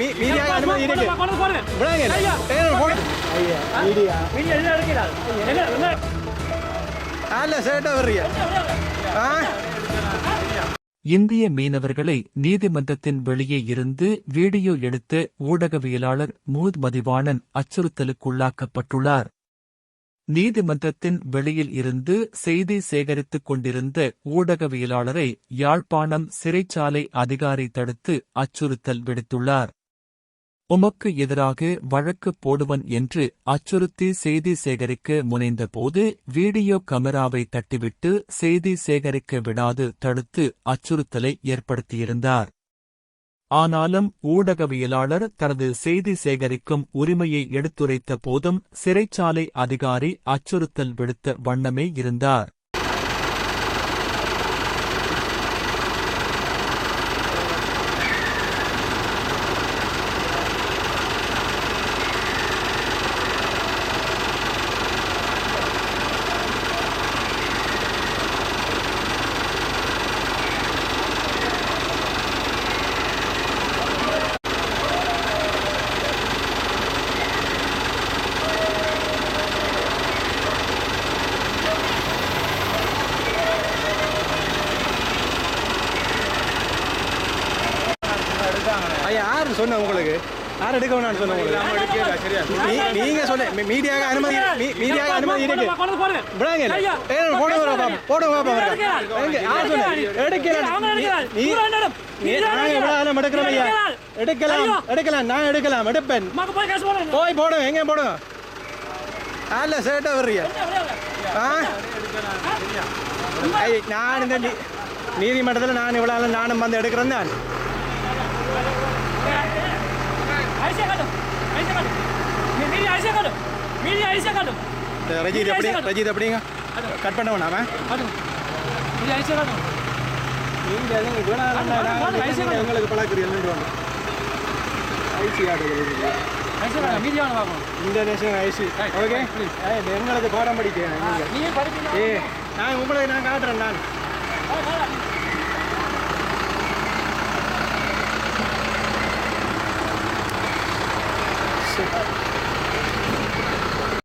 மீடியாவுக்கு அனுமதி இருக்கு. விடாங்க. இந்திய மீனவர்களை நீதிமன்றத்தின் வெளியே இருந்து வீடியோ எடுத்து ஊடகவியலாளர் மூத் மதிவாணன் அச்சுறுத்தலுக்குள்ளாக்கப்பட்டுள்ளார். நீதிமன்றத்தின் வெளியில் இருந்து செய்தி சேகரித்துக் கொண்டிருந்த ஊடகவியலாளரை யாழ்ப்பாணம் சிறைச்சாலை அதிகாரி தடுத்து அச்சுறுத்தல் விடுத்துள்ளார். உமக்கு எதிராக வழக்கு போடுவன் என்று அச்சுறுத்தி செய்தி சேகரிக்க முனைந்தபோது வீடியோ கமராவை தட்டிவிட்டு செய்தி சேகரிக்க விடாது தடுத்து அச்சுறுத்தலை ஏற்படுத்தியிருந்தார். ஆனாலும் ஊடகவியலாளர் தனது செய்தி சேகரிக்கும் உரிமையை எடுத்துரைத்த போதும் சிறைச்சாலை அதிகாரி அச்சுறுத்தல் விடுத்த வண்ணமே இருந்தார். யாரு சொன்ன உங்களுக்கு? யார் எடுக்க வேணாம்னு சொன்ன உங்களுக்கு? நீங்க சொன்ன மீடியாவுக்கு அனுமதி இருக்கு. விடாங்க. போடுங்க. எடுக்கலாம். நான் எடுப்பேன். போய் போடுங்க. எங்க போடுங்க? அல்ல சேட்டா வர்றீங்க. நான் இந்த நீதிமன்றத்தில் நான் இவ்வளவு நானும் வந்து எடுக்கிறேன் தான். ரஜித் எப்படிங்க கட் பண்ண வேணாம உங்களுக்கு பழக்கிறீங்க. இந்தோனேஷியன் ஐசி ஓகே எங்களுக்கு பாடம் படிக்க நான் உங்களுக்கு நான் காட்டுறேன். நான்